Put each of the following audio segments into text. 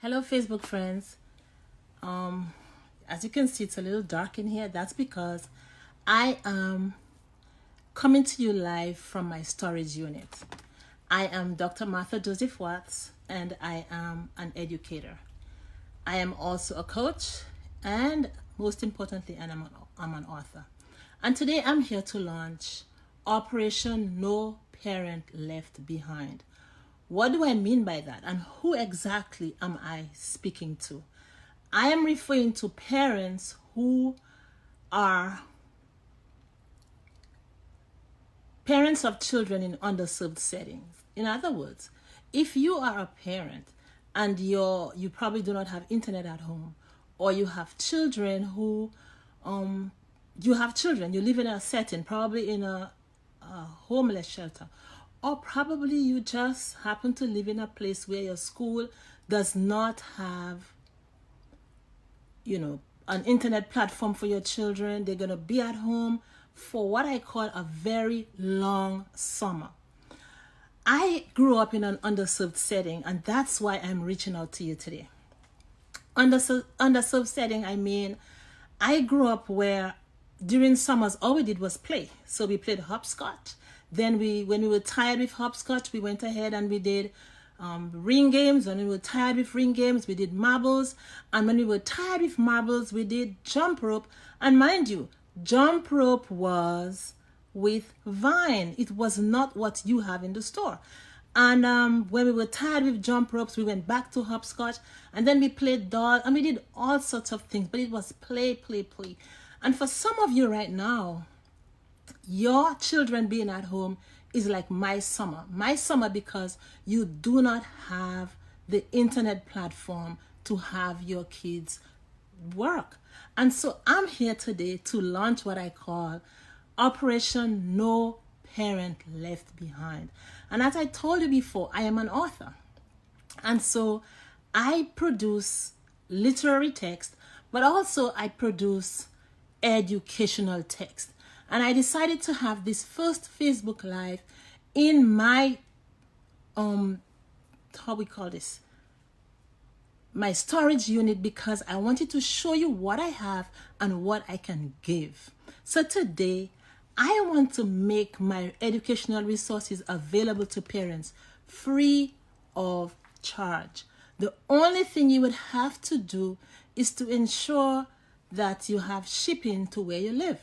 Hello, Facebook friends. As you can see, it's a little dark in here. That's because I am coming to you live from my storage unit. I am Dr. Martha Joseph Watts, and I am an educator. I am also a coach, and most importantly, I'm an author. And today I'm here to launch Operation No Parent Left Behind. What do I mean by that, and who exactly am I speaking to? I am referring to parents who are parents of children in underserved settings. In other words, if you are a parent and you probably do not have internet at home, or you have children who you live in a setting, probably in a homeless shelter, or probably you just happen to live in a place where your school does not have an internet platform for your children. They're going to be at home for what I call a very long summer. I grew up in an underserved setting, and that's why I'm reaching out to you today. Underserved setting, I mean, I grew up where during summers all we did was play. So we played hopscotch. Then when we were tired with hopscotch, we went ahead and we did ring games. When we were tired with ring games, we did marbles. And when we were tired with marbles, we did jump rope. And mind you, jump rope was with vine. It was not what you have in the store. And when we were tired with jump ropes, we went back to hopscotch. And then we played doll, and we did all sorts of things. But it was play, play, play. And for some of you right now, your children being at home is like my summer. My summer because you do not have the internet platform to have your kids work. And so I'm here today to launch what I call Operation No Parent Left Behind. And as I told you before, I am an author. And so I produce literary text, but also I produce educational text. And I decided to have this first Facebook Live in my, my storage unit, because I wanted to show you what I have and what I can give. So today, I want to make my educational resources available to parents free of charge. The only thing you would have to do is to ensure that you have shipping to where you live.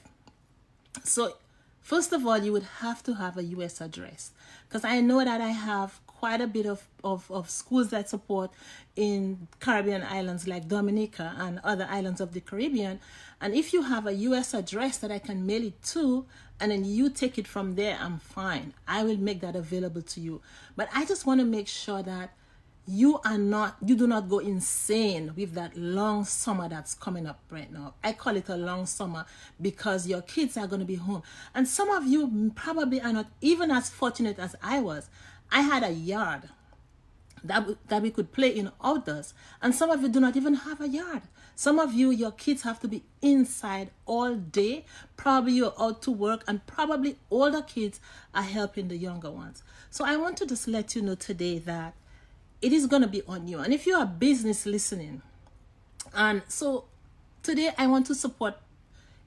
So first of all, you would have to have a U.S. address, because I know that I have quite a bit of schools that support in Caribbean islands like Dominica and other islands of the Caribbean. And if you have a U.S. address that I can mail it to, and then you take it from there, I'm fine. I will make that available to you. But I just want to make sure that you do not go insane with that long summer that's coming up right now. I call it a long summer because your kids are going to be home. And some of you probably are not even as fortunate as I was. I had a yard that we could play in outdoors. And some of you do not even have a yard. Some of you, your kids have to be inside all day. Probably you're out to work, and probably older kids are helping the younger ones. So I want to just let you know today that it is going to be on you. And if you're a business listening, and so today I want to support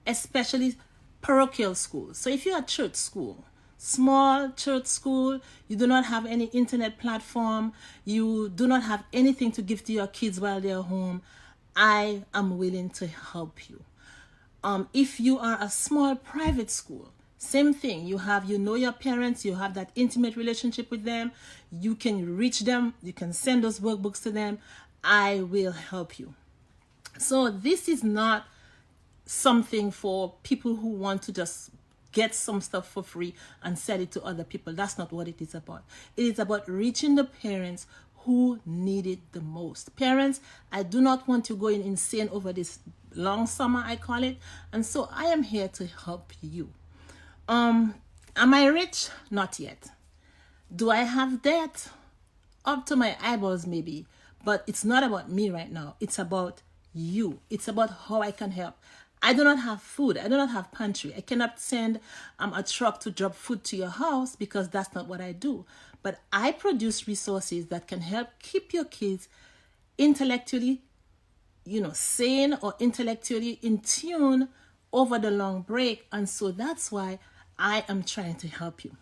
especially parochial schools. So if you're a church school, small church school, you do not have any internet platform, you do not have anything to give to your kids while they're home, I am willing to help you. If you are a small private school, same thing. You know your parents, you have that intimate relationship with them, you can reach them, you can send those workbooks to them. I will help you. So this is not something for people who want to just get some stuff for free and sell it to other people. That's not what it is about. It is about reaching the parents who need it the most. Parents, I do not want you going insane over this long summer, I call it. And so I am here to help you. Am I rich? Not yet. Do I have debt? Up to my eyeballs maybe. But it's not about me right now. It's about you. It's about how I can help. I do not have food. I do not have pantry. I cannot send a truck to drop food to your house because that's not what I do. But I produce resources that can help keep your kids intellectually, sane or intellectually in tune over the long break. And so that's why I am trying to help you.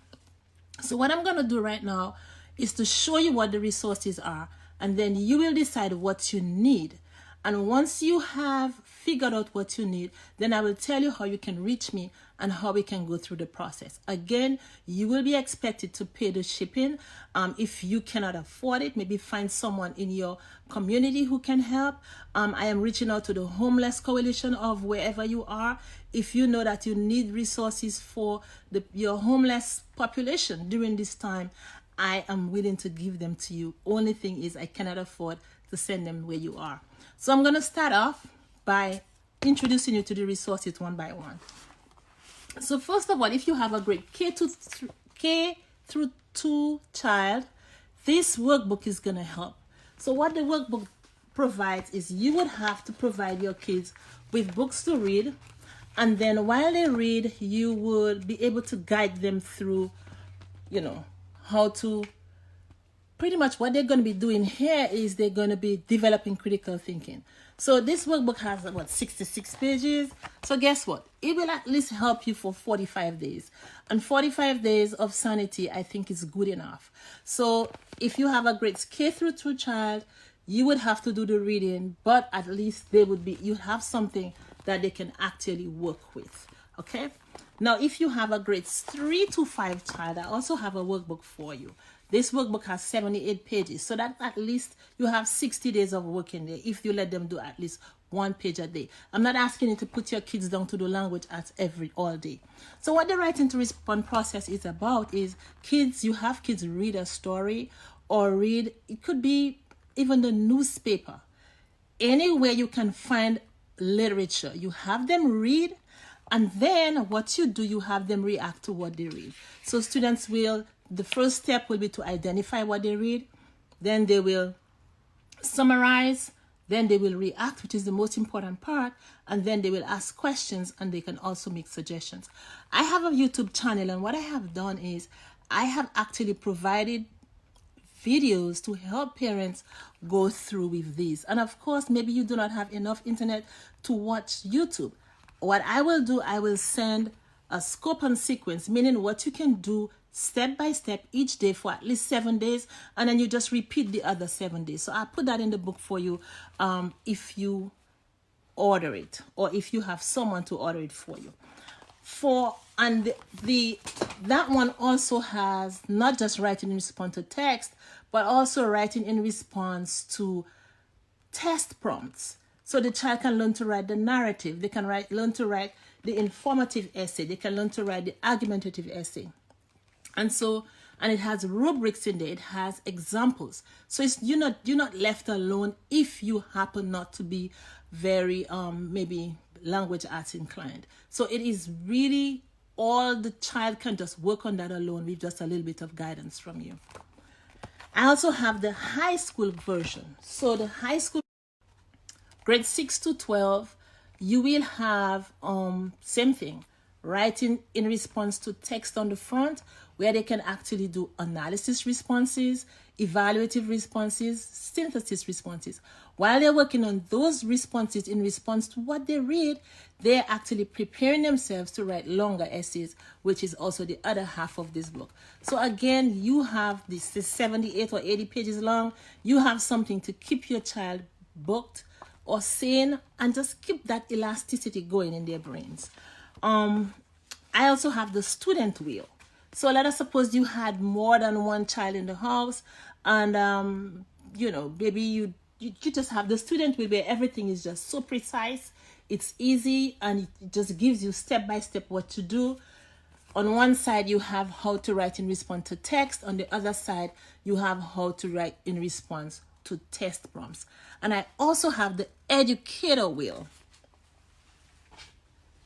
So what I'm going to do right now is to show you what the resources are, and then you will decide what you need. And once you have figured out what you need, then I will tell you how you can reach me and how we can go through the process. Again, you will be expected to pay the shipping. If you cannot afford it, maybe find someone in your community who can help. I am reaching out to the Homeless Coalition of wherever you are. If you know that you need resources for your homeless population during this time, I am willing to give them to you. Only thing is I cannot afford to send them where you are. So I'm going to start off by introducing you to the resources one by one. So first of all, if you have a grade K through 2 child, this workbook is going to help. So what the workbook provides is you would have to provide your kids with books to read, and then while they read, you would be able to guide them through, how to, pretty much what they're going to be doing here is they're going to be developing critical thinking. So this workbook has about 66 pages. So guess what? It will at least help you for 45 days. And 45 days of sanity, I think, is good enough. So if you have a grade K through 2 child, you would have to do the reading, but at least you have something that they can actually work with. Okay? Now, if you have a grades 3 to 5 child, I also have a workbook for you. This workbook has 78 pages, so that at least you have 60 days of work in there if you let them do at least 1 page a day. I'm not asking you to put your kids down to do language arts all day. So what the writing to respond process is about is you have kids read a story or read, it could be even the newspaper. Anywhere you can find literature, you have them read, and then what you do, you have them react to what they read. So students the first step will be to identify what they read, then they will summarize, then they will react, which is the most important part, and then they will ask questions, and they can also make suggestions. I have a YouTube channel, and what I have done is I have actually provided videos to help parents go through with these. And of course, maybe you do not have enough internet to watch YouTube. What I will do, I will send a scope and sequence, meaning what you can do step by step each day for at least 7 days, and then you just repeat the other 7 days. So I'll put that in the book for you if you order it, or if you have someone to order it for you. That one also has not just writing in response to text, but also writing in response to test prompts. So the child can learn to write the narrative. They can learn to write the informative essay. They can learn to write the argumentative essay. And it has rubrics in there. It has examples. So you're not left alone if you happen not to be very maybe language arts inclined. So it is really all the child can just work on that alone with just a little bit of guidance from you. I also have the high school version. So the high school grade 6 to 12, you will have same thing, writing in response to text on the front, where they can actually do analysis responses, evaluative responses, synthesis responses. While they're working on those responses in response to what they read, they're actually preparing themselves to write longer essays, which is also the other half of this book. So again, you have this 78 or 80 pages long. You have something to keep your child booked or sane and just keep that elasticity going in their brains. I also have the student wheel. So let us suppose you had more than one child in the house, and maybe you just have the student wheel where everything is just so precise, it's easy, and it just gives you step by step what to do. On one side, you have how to write in response to text. On the other side, you have how to write in response to test prompts. And I also have the educator wheel.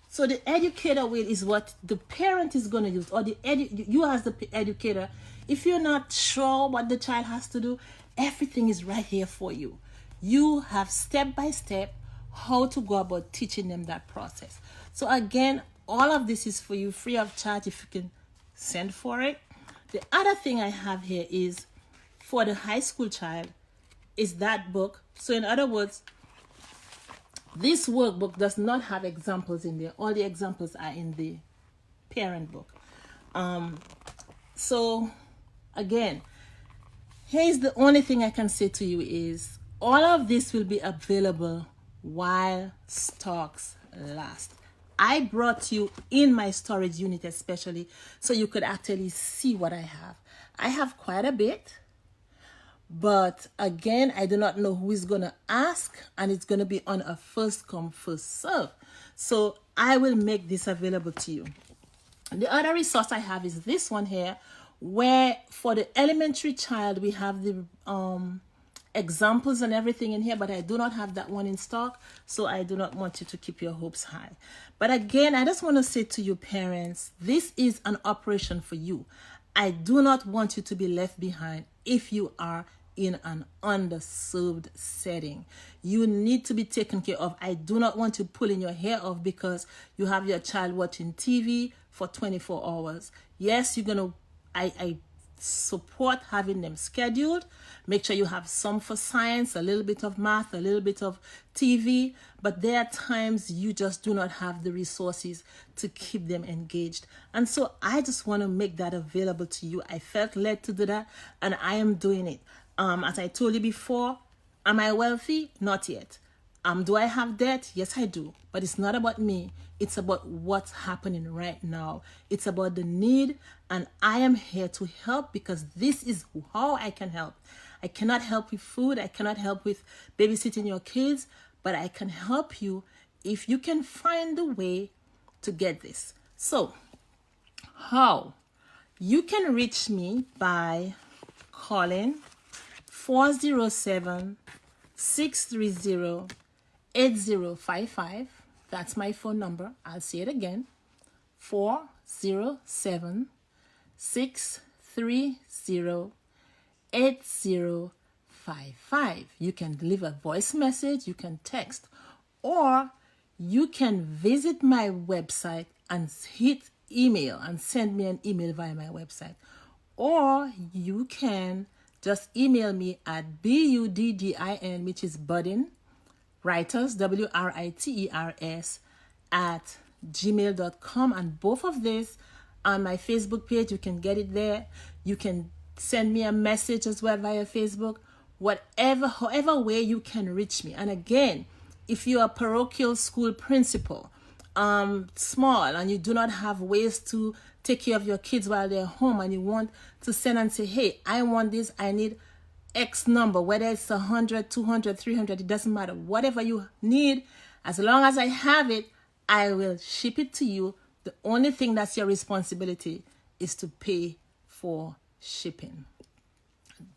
So the educator wheel is what the parent is going to use, or you as the educator. If you're not sure what the child has to do, everything is right here for you. You have step by step how to go about teaching them that process. So again, all of this is for you free of charge if you can send for it. The other thing I have here is for the high school child, is that book. So in other words, this workbook does not have examples in there. All the examples are in the parent book. So again, here's the only thing I can say to you is all of this will be available while stocks last. I brought you in my storage unit especially so you could actually see what I have. I have quite a bit, but again, I do not know who is going to ask, and it's going to be on a first come, first serve. So I will make this available to you. The other resource I have is this one here, where for the elementary child, we have the examples and everything in here, but I do not have that one in stock, so I do not want you to keep your hopes high. But again, I just want to say to you parents, this is an operation for you. I do not want you to be left behind if you are in an underserved setting. You need to be taken care of. I do not want you pulling your hair off because you have your child watching TV for 24 hours. Yes, you're going to, I support having them scheduled. Make sure you have some for science, a little bit of math, a little bit of TV, but there are times you just do not have the resources to keep them engaged. And so I just want to make that available to you. I felt led to do that, and I am doing it. As I told you before, am I wealthy? Not yet. Do I have debt? Yes, I do. But it's not about me. It's about what's happening right now. It's about the need, and I am here to help because this is how I can help. I cannot help with food. I cannot help with babysitting your kids, but I can help you if you can find a way to get this. So, how? You can reach me by calling 407-630-8055. That's my phone number. I'll say it again. 407-630-8055. You can leave a voice message, you can text, or you can visit my website and hit email and send me an email via my website. Or you can just email me at BUDDIN, which is Buddinwriters, WRITERS, at gmail.com. And both of these on my Facebook page, you can get it there. You can send me a message as well via Facebook, however way you can reach me. And again, if you're a parochial school principal, small, and you do not have ways to take care of your kids while they're home, and you want to send and say, hey, I want this, I need X number, whether it's 100, 200, 300, it doesn't matter. Whatever you need, as long as I have it, I will ship it to you. The only thing that's your responsibility is to pay for shipping.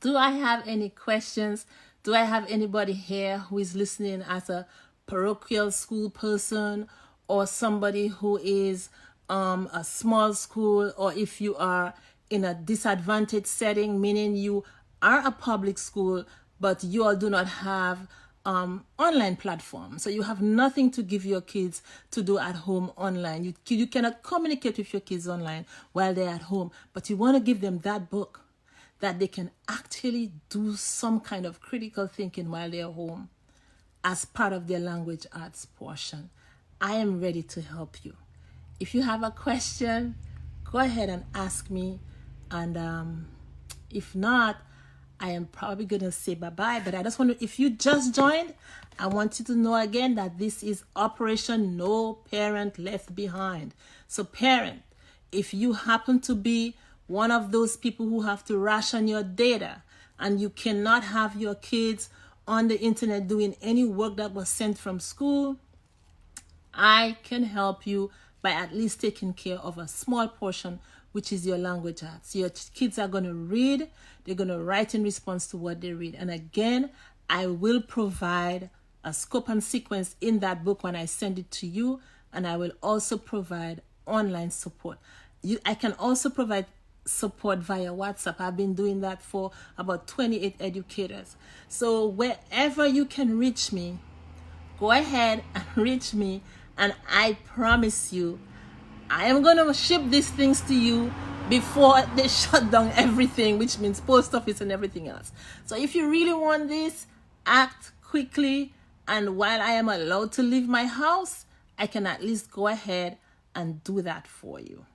Do I have any questions? Do I have anybody here who is listening as a parochial school person, or somebody who is a small school, or if you are in a disadvantaged setting, meaning you are a public school, but you all do not have online platform. So you have nothing to give your kids to do at home online. You cannot communicate with your kids online while they're at home, but you want to give them that book that they can actually do some kind of critical thinking while they're home as part of their language arts portion. I am ready to help you. If you have a question, go ahead and ask me. And if not, I am probably going to say bye-bye. But I just want to, if you just joined, I want you to know again that this is Operation No Parent Left Behind. So parent, if you happen to be one of those people who have to ration your data and you cannot have your kids on the internet doing any work that was sent from school, I can help you by at least taking care of a small portion, which is your language arts. Your kids are going to read, they're going to write in response to what they read. And again, I will provide a scope and sequence in that book when I send it to you, and I will also provide online support. I can also provide support via WhatsApp. I've been doing that for about 28 educators. So wherever you can reach me, go ahead and reach me, and I promise you, I am going to ship these things to you before they shut down everything, which means post office and everything else. So if you really want this, act quickly, and while I am allowed to leave my house, I can at least go ahead and do that for you.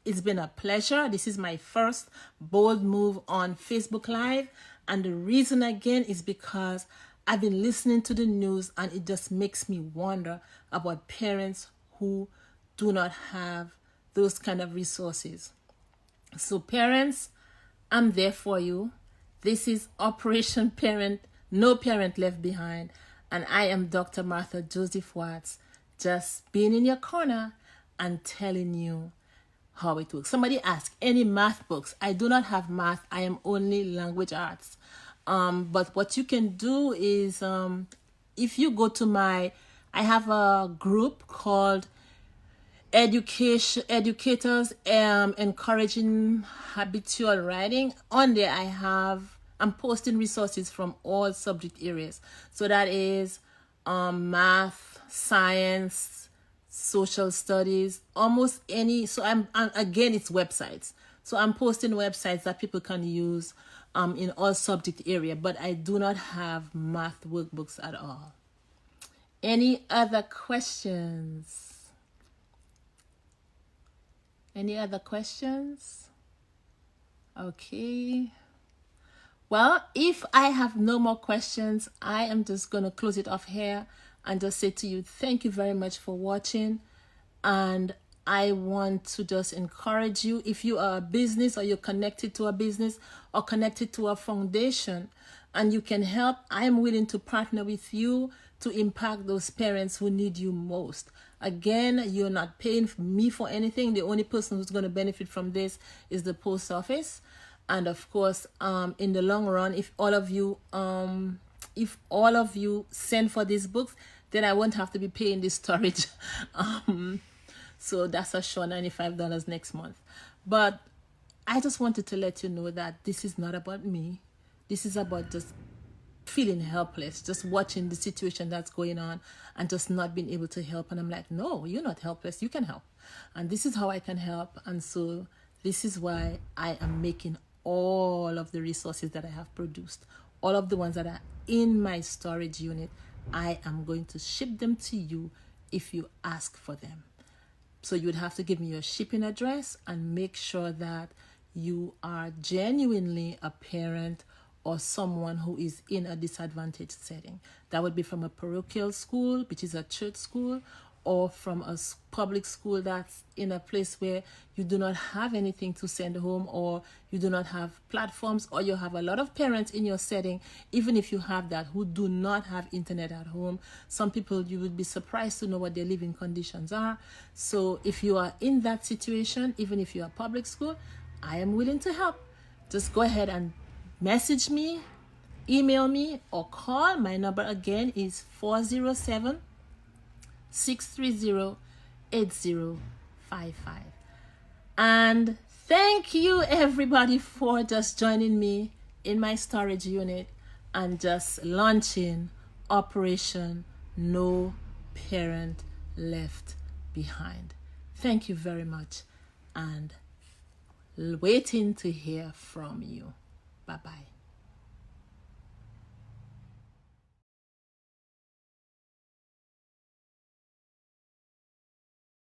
It's been a pleasure. This is my first bold move on Facebook Live, and the reason again is because I've been listening to the news, and it just makes me wonder about parents who do not have those kind of resources. So parents, I'm there for you. This is Operation Parent, No Parent Left Behind, and I am Dr. Martha Joseph Watts, just being in your corner and telling you how it works. Somebody asked, any math books? I do not have math. I am only language arts. But what you can do is, if you go to I have a group called Educators Encouraging Habitual Writing. On there I'm posting resources from all subject areas. So that is math, science, social studies, almost any. So again, it's websites. So I'm posting websites that people can use in all subject area, but I do not have math workbooks at all. Any other questions? Any other questions? Okay. Well, if I have no more questions, I am just going to close it off here and just say to you, thank you very much for watching. And I want to just encourage you, if you are a business or you're connected to a business or connected to a foundation and you can help, I'm willing to partner with you to impact those parents who need you most. Again, you're not paying me for anything. The only person who's going to benefit from this is the post office. And of course, in the long run, if all of you send for these books, then I won't have to be paying this storage. So that's a sure $95 next month. But I just wanted to let you know that this is not about me. This is about just feeling helpless, just watching the situation that's going on and just not being able to help. And I'm like, no, you're not helpless. You can help. And this is how I can help. And so this is why I am making all of the resources that I have produced, all of the ones that are in my storage unit. I am going to ship them to you if you ask for them. So you would have to give me your shipping address and make sure that you are genuinely a parent or someone who is in a disadvantaged setting. That would be from a parochial school, which is a church school, or from a public school that's in a place where you do not have anything to send home, or you do not have platforms, or you have a lot of parents in your setting, even if you have that, who do not have internet at home. Some people, you would be surprised to know what their living conditions are. So if you are in that situation, even if you're a public school, I am willing to help. Just go ahead and message me, email me, or call. My number again is 407-630-8055. And thank you everybody for just joining me in my storage unit and just launching Operation No Parent Left Behind. Thank you very much, and waiting to hear from you. Bye-bye.